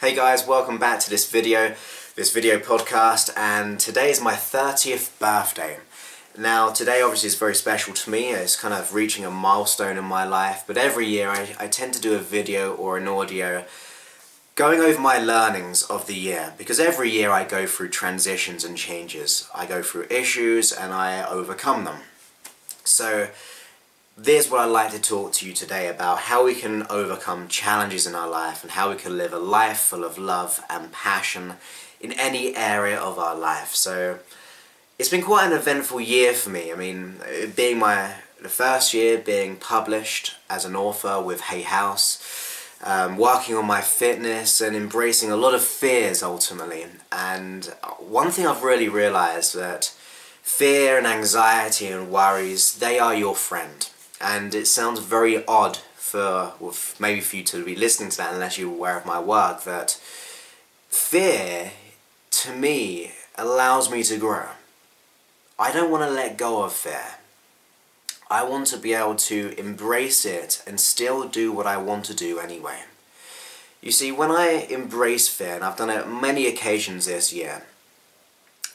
Hey guys, welcome back to this video podcast, and today is my 30th birthday. Now today obviously is very special to me. It's kind of reaching a milestone in my life, but every year I tend to do a video or an audio going over my learnings of the year, because every year I go through transitions and changes. I go through issues and I overcome them. So this what I'd like to talk to you today about: how we can overcome challenges in our life and how we can live a life full of love and passion in any area of our life. So it's been quite an eventful year for me. I mean, being the first year being published as an author with Hay House, working on my fitness and embracing a lot of fears ultimately. And one thing I've really realized, that fear and anxiety and worries, they are your friend. And it sounds very odd maybe for you to be listening to that unless you're aware of my work, that fear, to me, allows me to grow. I don't want to let go of fear. I want to be able to embrace it and still do what I want to do anyway. You see, when I embrace fear, and I've done it on many occasions this year,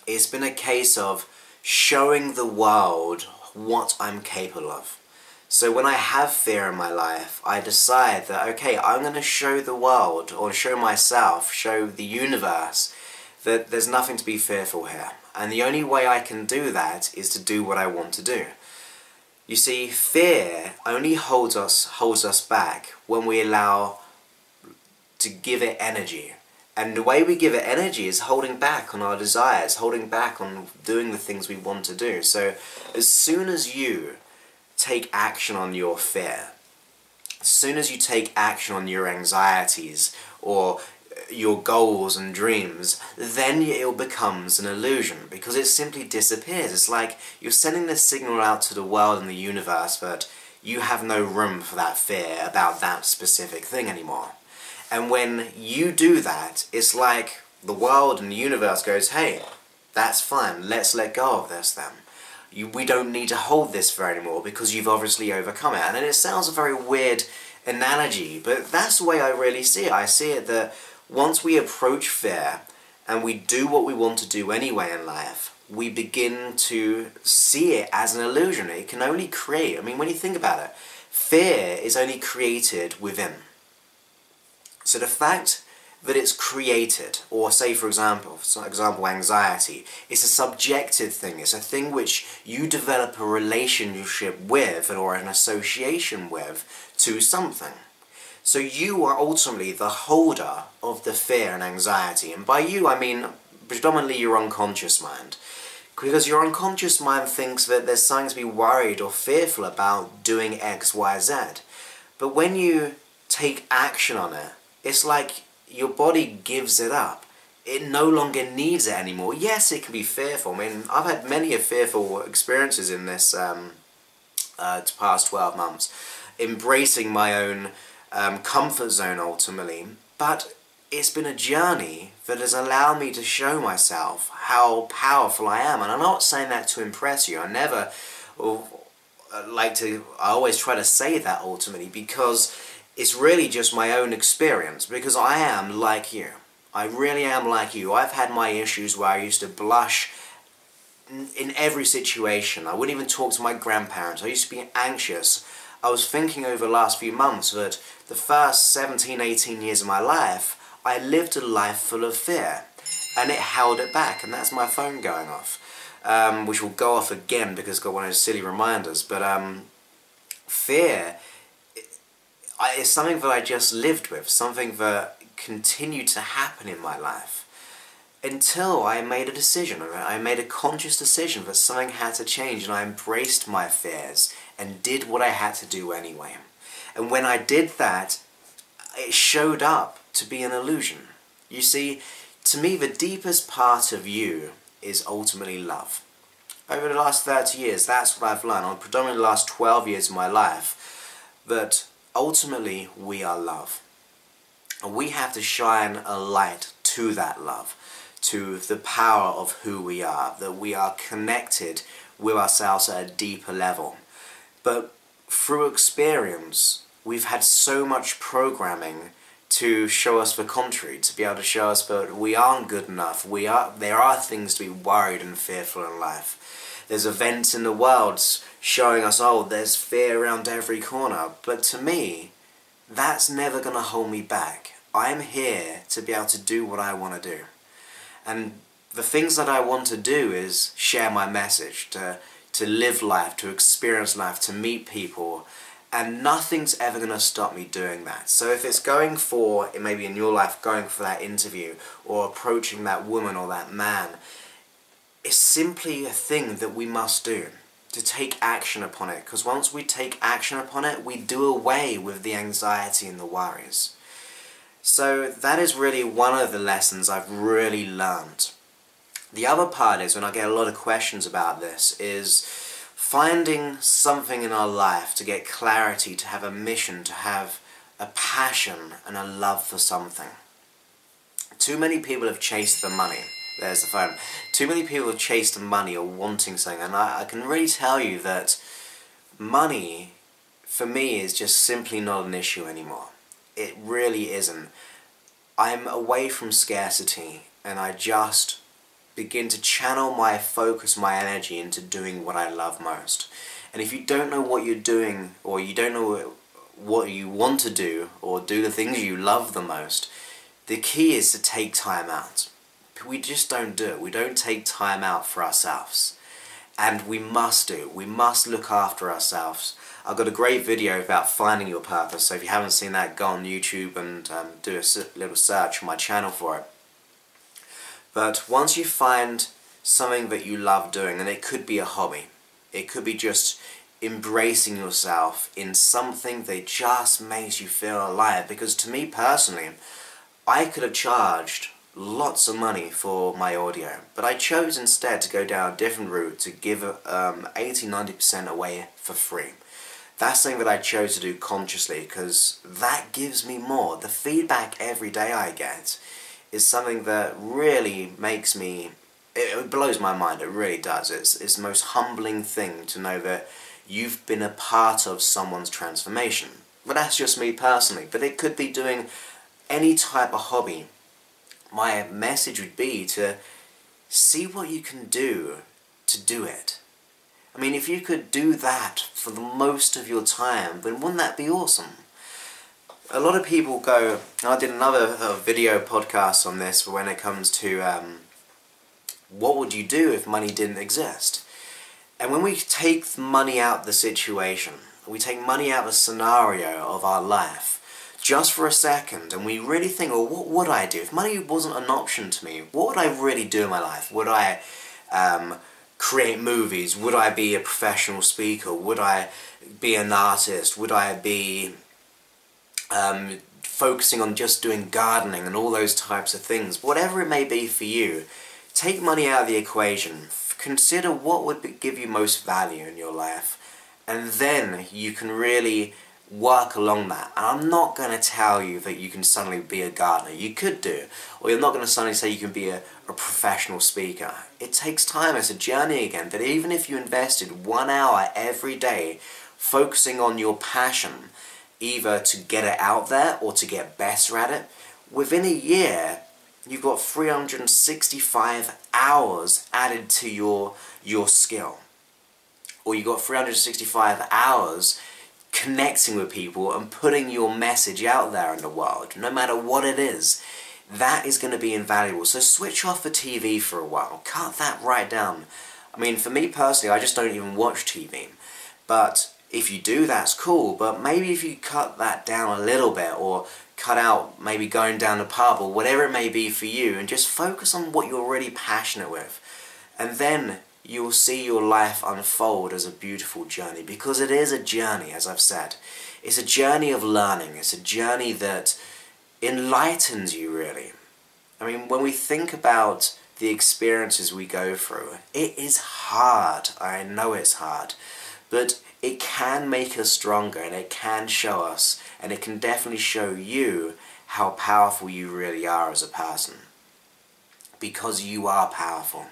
it's been a case of showing the world what I'm capable of. So when I have fear in my life, I decide that, okay, I'm going to show the world, or show myself, show the universe, that there's nothing to be fearful here. And the only way I can do that is to do what I want to do. You see, fear only holds us back when we allow to give it energy. And the way we give it energy is holding back on our desires, holding back on doing the things we want to do. So as soon as you take action on your fear, as soon as you take action on your anxieties or your goals and dreams, then it becomes an illusion, because it simply disappears. It's like you're sending this signal out to the world and the universe that you have no room for that fear about that specific thing anymore. And when you do that, it's like the world and the universe goes, hey, that's fine, let's let go of this then. We don't need to hold this for anymore because you've obviously overcome it. And it sounds a very weird analogy, but that's the way I really see it. I see it that once we approach fear and we do what we want to do anyway in life, we begin to see it as an illusion. It can only create, I mean, when you think about it, fear is only created within. So the fact that it's created, or say for example anxiety, it's a subjective thing. It's a thing which you develop a relationship with or an association with to something. So you are ultimately the holder of the fear and anxiety. And by you, I mean predominantly your unconscious mind. Because your unconscious mind thinks that there's something to be worried or fearful about doing X, Y, Z. But when you take action on it, it's like your body gives it up. It no longer needs it anymore. Yes, it can be fearful. I mean, I've had many fearful experiences in this past 12 months, embracing my own comfort zone ultimately, but it's been a journey that has allowed me to show myself how powerful I am. And I'm not saying that to impress you. I always try to say that ultimately, because it's really just my own experience, because I am like you. I really am like you. I've had my issues where I used to blush in every situation. I wouldn't even talk to my grandparents. I used to be anxious. I was thinking over the last few months that the first 17, 18 years of my life, I lived a life full of fear, and it held it back. And that's my phone going off, which will go off again because it's got one of those silly reminders. But fear is something that I just lived with, something that continued to happen in my life until I made a decision. I made a conscious decision that something had to change, and I embraced my fears and did what I had to do anyway. And when I did that, it showed up to be an illusion. You see, to me, the deepest part of you is ultimately love. Over the last 30 years, that's what I've learned, or predominantly the last 12 years of my life, that ultimately we are love. And we have to shine a light to that love, to the power of who we are, that we are connected with ourselves at a deeper level. But through experience, we've had so much programming to show us the contrary, to be able to show us that we aren't good enough. There are things to be worried and fearful in life. There's events in the world showing us, oh, there's fear around every corner. But to me, that's never going to hold me back. I'm here to be able to do what I want to do. And the things that I want to do is share my message, to live life, to experience life, to meet people. And nothing's ever going to stop me doing that. So if it's going for, maybe in your life, going for that interview or approaching that woman or that man, it's simply a thing that we must do, to take action upon it. Because once we take action upon it, we do away with the anxiety and the worries. So that is really one of the lessons I've really learned. The other part is, when I get a lot of questions about this, is finding something in our life to get clarity, to have a mission, to have a passion and a love for something. Too many people have chased the money. There's the phone. Too many people have chased the money or wanting something, and I can really tell you that money, for me, is just simply not an issue anymore. It really isn't. I'm away from scarcity, and I just begin to channel my focus, my energy into doing what I love most. And if you don't know what you're doing, or you don't know what you want to do, or do the things you love the most, the key is to take time out. We just don't do it. We don't take time out for ourselves. And we must do. We must look after ourselves. I've got a great video about finding your purpose, so if you haven't seen that, go on YouTube and do a little search on my channel for it. But once you find something that you love doing, and it could be a hobby, it could be just embracing yourself in something that just makes you feel alive. Because to me personally, I could have charged lots of money for my audio, but I chose instead to go down a different route, to give 80–90% away for free. That's something that I chose to do consciously, because that gives me more. The feedback every day I get is something that really makes me, it blows my mind, it really does. It's the most humbling thing to know that you've been a part of someone's transformation. But that's just me personally, but it could be doing any type of hobby. My message would be to see what you can do to do it. I mean, if you could do that for the most of your time, then wouldn't that be awesome? A lot of people go, and I did another video podcast on this when it comes to what would you do if money didn't exist? And when we take money out of the situation, we take money out of the scenario of our life, just for a second, and we really think, well, what would I do? If money wasn't an option to me, what would I really do in my life? Would I create movies? Would I be a professional speaker? Would I be an artist? Would I be focusing on just doing gardening and all those types of things? Whatever it may be for you, take money out of the equation. Consider what would give you most value in your life, and then you can really work along that. And I'm not going to tell you that you can suddenly be a gardener. You could do, or you're not going to suddenly say you can be a professional speaker. It takes time. It's a journey again. But even if you invested 1 hour every day focusing on your passion, either to get it out there or to get better at it, within a year you've got 365 hours added to your skill. Or you've got 365 hours connecting with people and putting your message out there in the world, no matter what it is. That is going to be invaluable. So switch off the TV for a while. Cut that right down. I mean, for me personally, I just don't even watch TV. But if you do, that's cool. But maybe if you cut that down a little bit, or cut out maybe going down the pub, or whatever it may be for you, and just focus on what you're really passionate with. And then you'll see your life unfold as a beautiful journey, because it is a journey, as I've said. It's a journey of learning. It's a journey that enlightens you, really. I mean, when we think about the experiences we go through, it is hard. I know it's hard. But it can make us stronger, and it can show us, and it can definitely show you how powerful you really are as a person. Because you are powerful.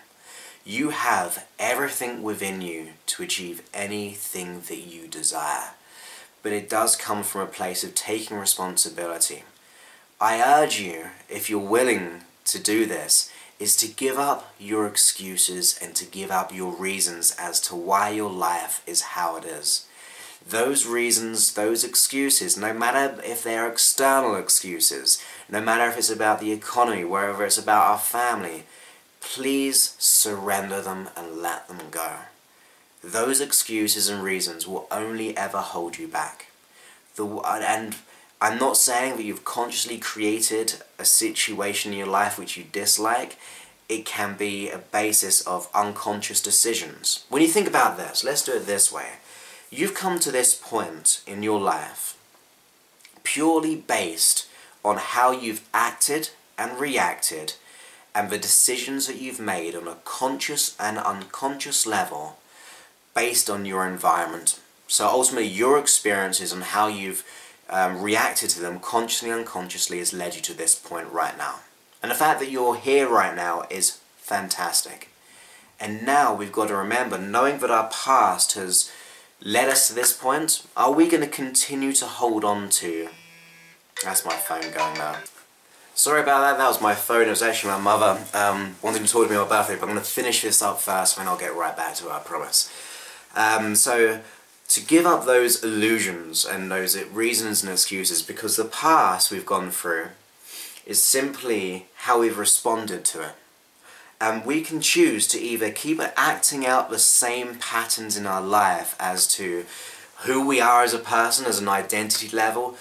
You have everything within you to achieve anything that you desire. But it does come from a place of taking responsibility. I urge you, if you're willing to do this, is to give up your excuses and to give up your reasons as to why your life is how it is. Those reasons, those excuses, no matter if they're external excuses, no matter if it's about the economy, wherever it's about our family, please surrender them and let them go. Those excuses and reasons will only ever hold you back. And I'm not saying that you've consciously created a situation in your life which you dislike. It can be a basis of unconscious decisions. When you think about this, let's do it this way. You've come to this point in your life purely based on how you've acted and reacted and the decisions that you've made on a conscious and unconscious level based on your environment. So ultimately your experiences and how you've reacted to them consciously and unconsciously has led you to this point right now. And the fact that you're here right now is fantastic. And now we've got to remember, knowing that our past has led us to this point, are we going to continue to hold on to... That's my phone going now. Sorry about that, that was my phone. It was actually my mother wanting to talk to me on my birthday, but I'm going to finish this up first and I'll get right back to it, I promise. So, to give up those illusions and those reasons and excuses, because the past we've gone through is simply how we've responded to it. And we can choose to either keep acting out the same patterns in our life as to who we are as a person, as an identity level,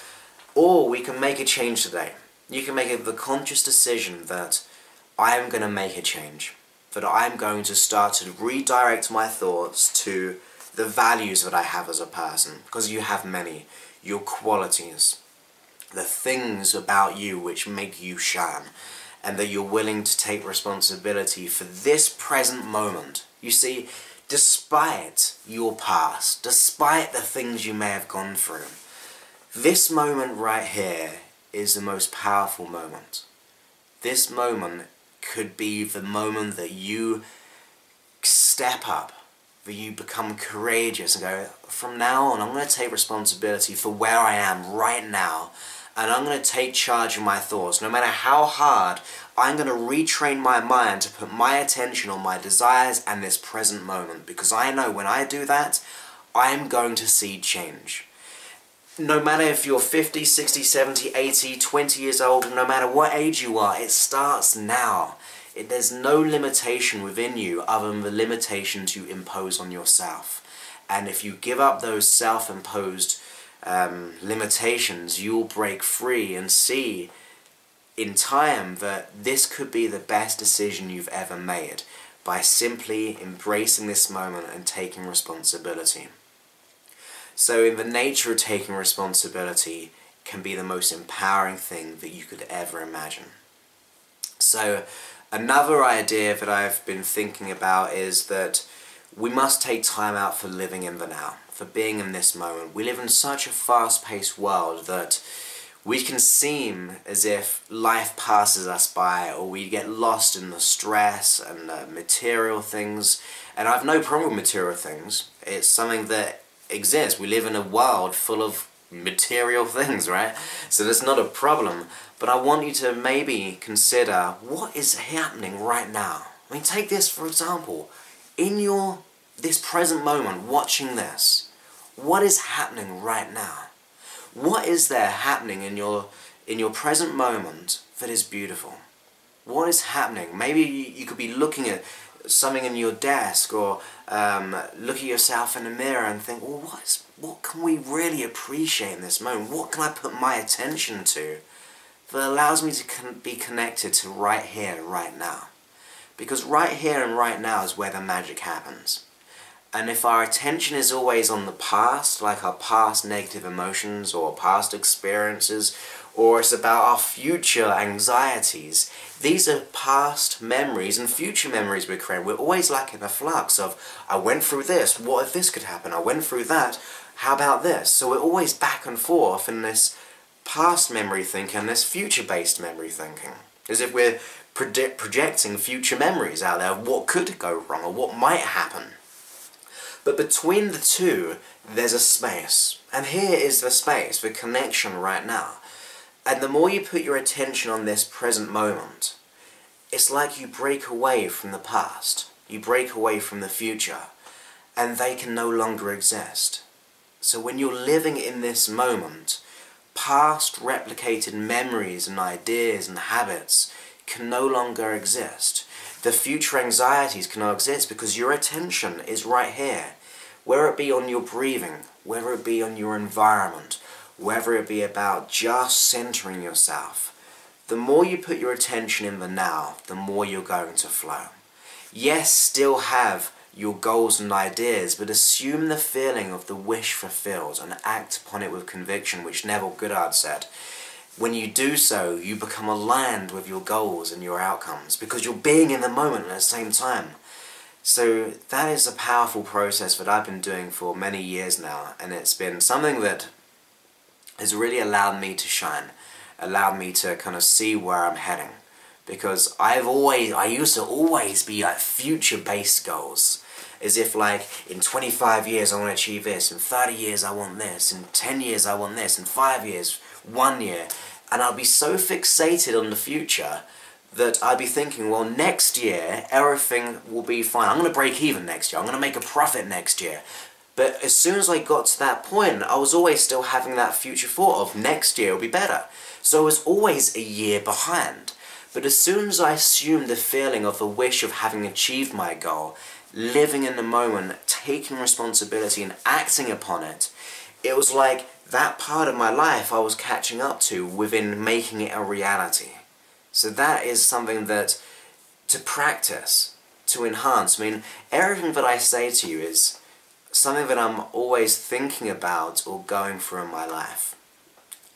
or we can make a change today. You can make the conscious decision that I am going to make a change, that I'm going to start to redirect my thoughts to the values that I have as a person, because you have many, your qualities, the things about you which make you shine, and that you're willing to take responsibility for this present moment. You see, despite your past, despite the things you may have gone through, this moment right here is the most powerful moment. This moment could be the moment that you step up, that you become courageous and go, from now on I'm going to take responsibility for where I am right now, and I'm going to take charge of my thoughts. No matter how hard, I'm going to retrain my mind to put my attention on my desires and this present moment, because I know when I do that, I'm going to see change. No matter if you're 50, 60, 70, 80, 20 years old, no matter what age you are, it starts now. There's no limitation within you other than the limitations you impose on yourself. And if you give up those self-imposed limitations, you'll break free and see in time that this could be the best decision you've ever made by simply embracing this moment and taking responsibility. So in the nature of taking responsibility can be the most empowering thing that you could ever imagine. So another idea that I've been thinking about is that we must take time out for living in the now, for being in this moment. We live in such a fast-paced world that we can seem as if life passes us by, or we get lost in the stress and material things. And I have no problem with material things. It's something that exists. We live in a world full of material things, right? So that's not a problem. But I want you to maybe consider what is happening right now. I mean, take this for example. In this present moment, watching this, what is happening right now? What is there happening in your present moment that is beautiful? What is happening? Maybe you could be looking at something in your desk, or look at yourself in the mirror and think, well, what can we really appreciate in this moment? What can I put my attention to that allows me to be connected to right here, right now? Because right here and right now is where the magic happens. And if our attention is always on the past, like our past negative emotions or past experiences, or it's about our future anxieties, these are past memories and future memories we create. We're always like in a flux of, I went through this, what if this could happen? I went through that, how about this? So we're always back and forth in this past memory thinking, this future-based memory thinking. As if we're projecting future memories out there of what could go wrong or what might happen. But between the two, there's a space. And here is the space, the connection right now. And the more you put your attention on this present moment, it's like you break away from the past. You break away from the future, and they can no longer exist. So when you're living in this moment, past replicated memories and ideas and habits can no longer exist. The future anxieties cannot exist because your attention is right here. Whether it be on your breathing, whether it be on your environment, whether it be about just centering yourself, the more you put your attention in the now, the more you're going to flow. Yes, still have your goals and ideas, but assume the feeling of the wish fulfilled and act upon it with conviction, which Neville Goddard said. When you do so, you become aligned with your goals and your outcomes, because you're being in the moment at the same time. So that is a powerful process that I've been doing for many years now, and it's been something that has really allowed me to shine, allowed me to kind of see where I'm heading. Because I used to always be like future-based goals. As if like, in 25 years I want to achieve this, in 30 years I want this, in 10 years I want this, in 5 years, 1 year. And I'll be so fixated on the future that I'd be thinking, well, next year everything will be fine. I'm going to break even next year. I'm going to make a profit next year. But as soon as I got to that point, I was always still having that future thought of next year will be better. So I was always a year behind. But as soon as I assumed the feeling of the wish of having achieved my goal, living in the moment, taking responsibility and acting upon it, it was like that part of my life I was catching up to within making it a reality. So that is something that, to practice, to enhance. I mean, everything that I say to you is something that I'm always thinking about or going through in my life.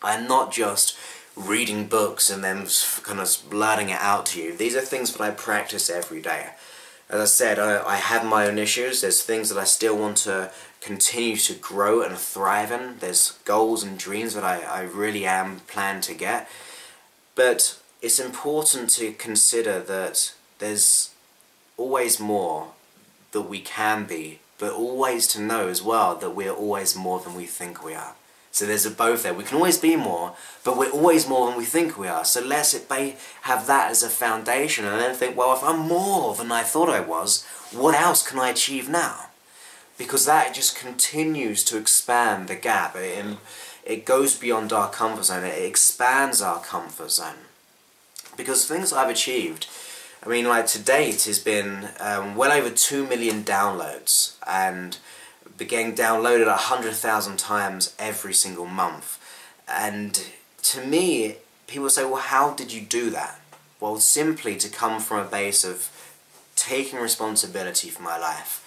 I'm not just reading books and then kind of blurting it out to you. These are things that I practice every day. As I said, I have my own issues. There's things that I still want to continue to grow and thrive in. There's goals and dreams that I really am planned to get. But it's important to consider that there's always more that we can be, but always to know as well that we're always more than we think we are. So there's a both there. We can always be more, but we're always more than we think we are. So let's have that as a foundation and then think, well, if I'm more than I thought I was, what else can I achieve now? Because that just continues to expand the gap. It goes beyond our comfort zone. It expands our comfort zone. Because things I've achieved, I mean, like to date has been well over 2 million downloads, and being downloaded 100,000 times every single month. And to me, people say, well, how did you do that? Well, simply to come from a base of taking responsibility for my life,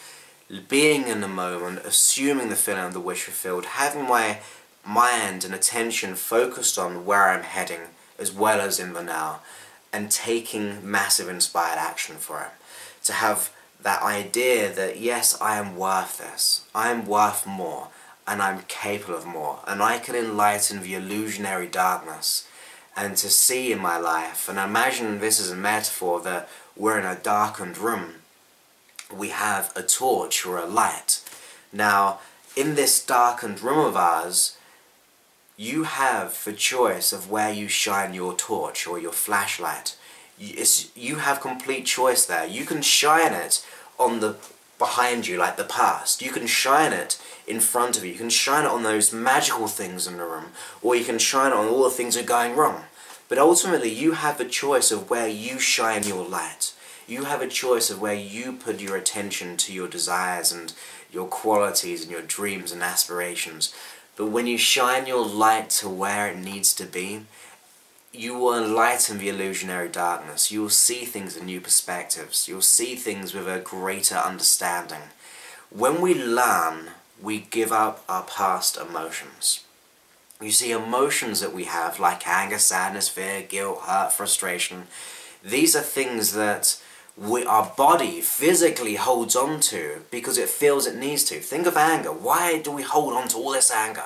being in the moment, assuming the feeling of the wish fulfilled, having my mind and attention focused on where I'm heading as well as in the now, and taking massive inspired action for it. To have that idea that, yes, I am worth this, I am worth more, and I'm capable of more, and I can enlighten the illusionary darkness, and to see in my life, and imagine this is a metaphor that we're in a darkened room, we have a torch or a light. Now, in this darkened room of ours, you have the choice of where you shine your torch or your flashlight. You have complete choice there. You can shine it on the behind you, like the past. You can shine it in front of you. You can shine it on those magical things in the room, or you can shine it on all the things that are going wrong. But ultimately, you have a choice of where you shine your light. You have a choice of where you put your attention to your desires and your qualities and your dreams and aspirations. But when you shine your light to where it needs to be, you will enlighten the illusionary darkness. You will see things in new perspectives. You'll see things with a greater understanding. When we learn, we give up our past emotions. You see, emotions that we have, like anger, sadness, fear, guilt, hurt, frustration, these are things that our body physically holds on to because it feels it needs to. Think of anger. Why do we hold on to all this anger?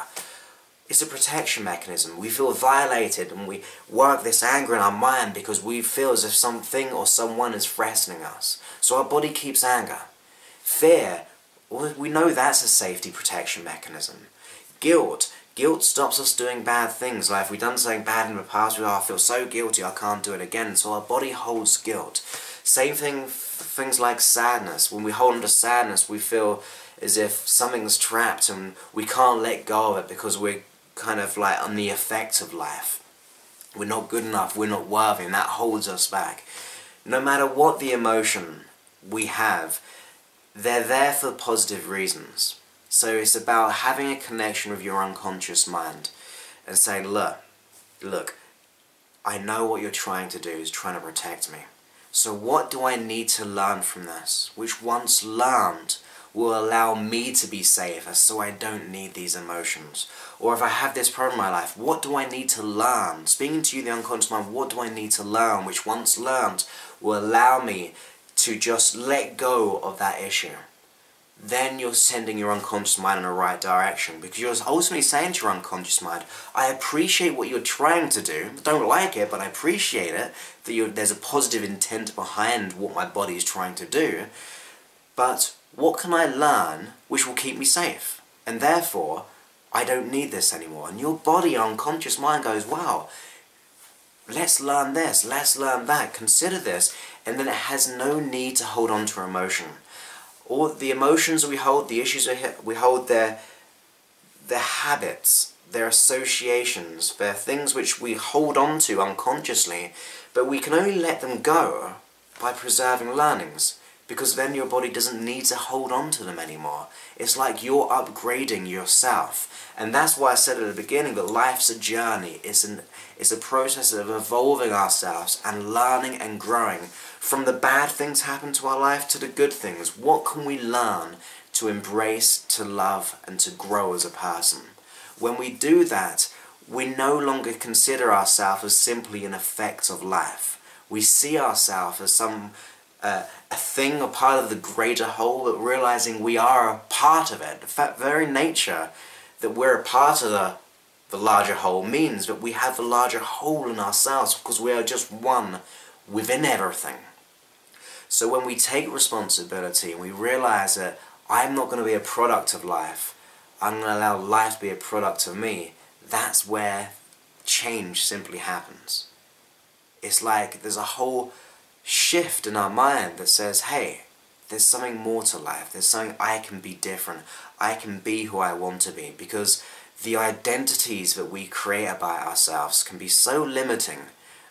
It's a protection mechanism. We feel violated and we work this anger in our mind because we feel as if something or someone is threatening us. So our body keeps anger. Fear, well, we know that's a safety protection mechanism. Guilt Guilt stops us doing bad things. Like if we've done something bad in the past, I feel so guilty, I can't do it again. So our body holds guilt. Same thing, things like sadness. When we hold on to sadness, we feel as if something's trapped and we can't let go of it because we're kind of like on the effects of life. We're not good enough, we're not worthy, and that holds us back. No matter what the emotion we have, they're there for positive reasons. So it's about having a connection with your unconscious mind and saying, look, I know what you're trying to do is trying to protect me. So what do I need to learn from this? Which once learned will allow me to be safer so I don't need these emotions. Or if I have this problem in my life, what do I need to learn? Speaking to you, the unconscious mind, what do I need to learn? Which once learned will allow me to just let go of that issue. Then you're sending your unconscious mind in the right direction, because you're ultimately saying to your unconscious mind, I appreciate what you're trying to do, I don't like it, but I appreciate it, that there's a positive intent behind what my body is trying to do, but what can I learn which will keep me safe? And therefore, I don't need this anymore. And your body, your unconscious mind goes, wow, let's learn this, let's learn that, consider this, and then it has no need to hold on to emotion. All the emotions we hold, the issues we hold, they're habits, they're associations, they're things which we hold on to unconsciously, but we can only let them go by preserving learnings, because then your body doesn't need to hold on to them anymore. It's like you're upgrading yourself. And that's why I said at the beginning that life's a journey. It's a process of evolving ourselves and learning and growing. From the bad things happen to our life to the good things, what can we learn to embrace, to love, and to grow as a person? When we do that, we no longer consider ourselves as simply an effect of life. We see ourselves as a thing, a part of the greater whole, but realizing we are a part of it. The very nature that we're a part of the larger whole means that we have the larger whole in ourselves, because we are just one within everything. So when we take responsibility and we realize that I'm not going to be a product of life, I'm going to allow life to be a product of me, that's where change simply happens. It's like there's a whole shift in our mind that says, hey, there's something more to life, there's something I can be different, I can be who I want to be, because the identities that we create about ourselves can be so limiting.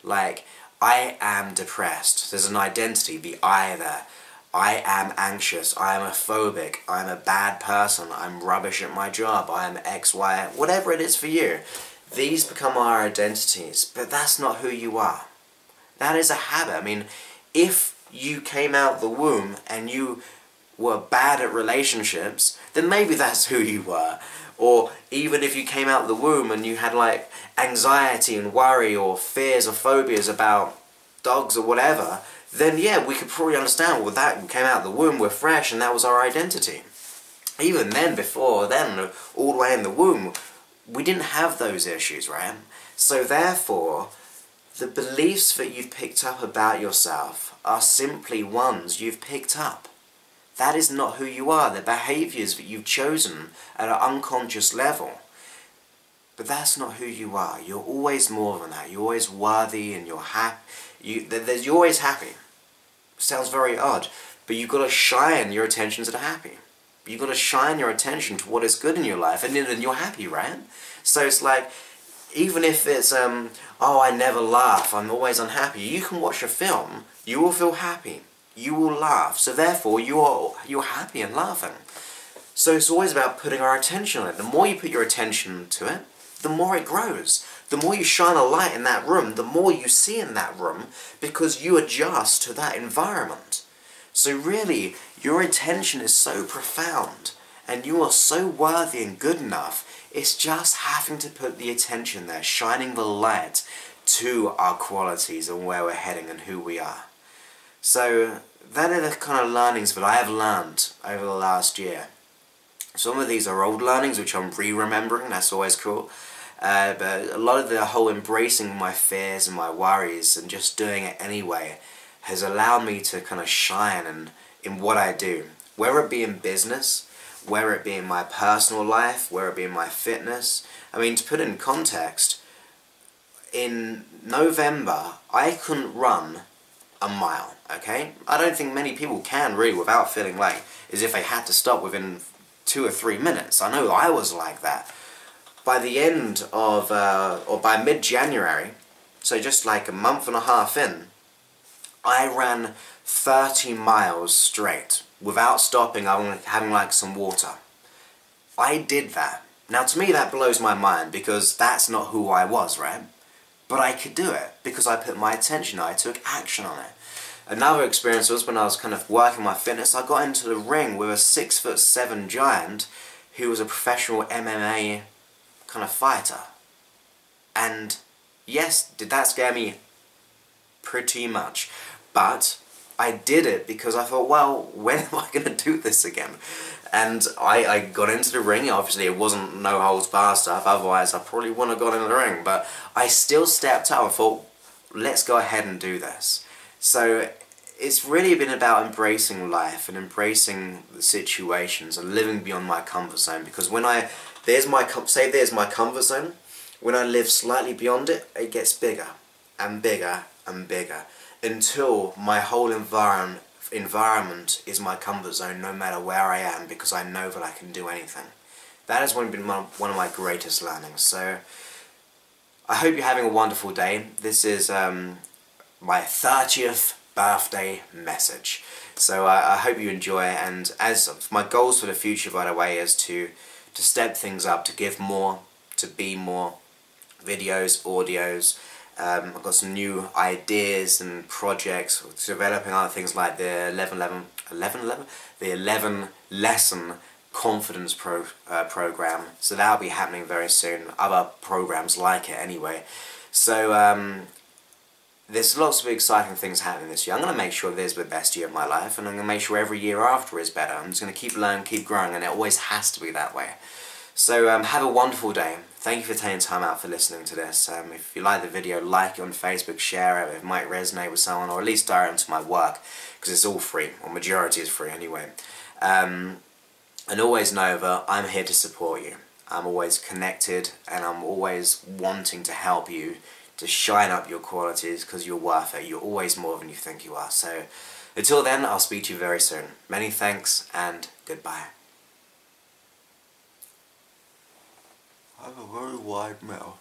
Like, I am depressed, there's an identity, the I there. I am anxious, I am a phobic, I am a bad person, I'm rubbish at my job, I am X, Y, whatever it is for you. These become our identities, but that's not who you are. That is a habit. I mean, if you came out the womb and you were bad at relationships, then maybe that's who you were. Or even if you came out the womb and you had like anxiety and worry or fears or phobias about dogs or whatever, then yeah, we could probably understand, well, that came out the womb, we're fresh, and that was our identity. Even then, before then, all the way in the womb, we didn't have those issues, right? So therefore, the beliefs that you've picked up about yourself are simply ones you've picked up. That is not who you are. They're behaviours that you've chosen at an unconscious level. But that's not who you are. You're always more than that. You're always worthy and you're happy. You're always happy. Sounds very odd, but you've got to shine your attention to the happy. You've got to shine your attention to what is good in your life, and then you're happy, right? So it's like, even if it's, oh, I never laugh, I'm always unhappy, you can watch a film, you will feel happy, you will laugh, so therefore you're happy and laughing. So it's always about putting our attention on it. The more you put your attention to it, the more it grows. The more you shine a light in that room, the more you see in that room, because you adjust to that environment. So really, your intention is so profound, and you are so worthy and good enough. It's just having to put the attention there, shining the light to our qualities and where we're heading and who we are. So that are the kind of learnings that I have learned over the last year. Some of these are old learnings which I'm re-remembering, that's always cool. But a lot of the whole embracing my fears and my worries and just doing it anyway has allowed me to kind of shine in what I do. Whether it be in business, whether it be in my personal life, whether it be in my fitness. I mean, to put it in context, in November, I couldn't run a mile, okay? I don't think many people can really without feeling like as if they had to stop within 2 or 3 minutes. I know I was like that. By the end of, or by mid-January, so just like a month and a half in, I ran 30 miles straight without stopping, having like some water. I did that. Now to me that blows my mind because that's not who I was, right? But I could do it because I put my attention, I took action on it. Another experience was when I was kind of working my fitness, I got into the ring with a 6'7" giant who was a professional MMA kind of fighter. And yes, did that scare me? Pretty much. But I did it because I thought, well, when am I going to do this again? And I got into the ring. Obviously it wasn't no holds barred stuff, otherwise I probably wouldn't have got in the ring. But I still stepped up and thought, let's go ahead and do this. So it's really been about embracing life and embracing the situations and living beyond my comfort zone. Because when there's my comfort zone, when I live slightly beyond it, it gets bigger and bigger and bigger until my whole environment is my comfort zone no matter where I am, because I know that I can do anything. That has been one of my greatest learnings. So I hope you're having a wonderful day. This is my 30th birthday message. So I hope you enjoy it, and as my goals for the future, by the way, is to step things up, to give more, to be more, videos, audios. I've got some new ideas and projects, developing other things like the 11 lesson confidence program. So that'll be happening very soon. Other programs like it anyway. So there's lots of exciting things happening this year. I'm going to make sure this is the best year of my life, and I'm going to make sure every year after is better. I'm just going to keep learning, keep growing, and it always has to be that way. So have a wonderful day. Thank you for taking time out for listening to this. If you like the video, like it on Facebook, share it. It might resonate with someone, or at least direct them to my work, because it's all free, or majority is free anyway. And always know that I'm here to support you. I'm always connected, and I'm always wanting to help you to shine up your qualities, because you're worth it. You're always more than you think you are. So until then, I'll speak to you very soon. Many thanks, and goodbye. I have a very wide mouth.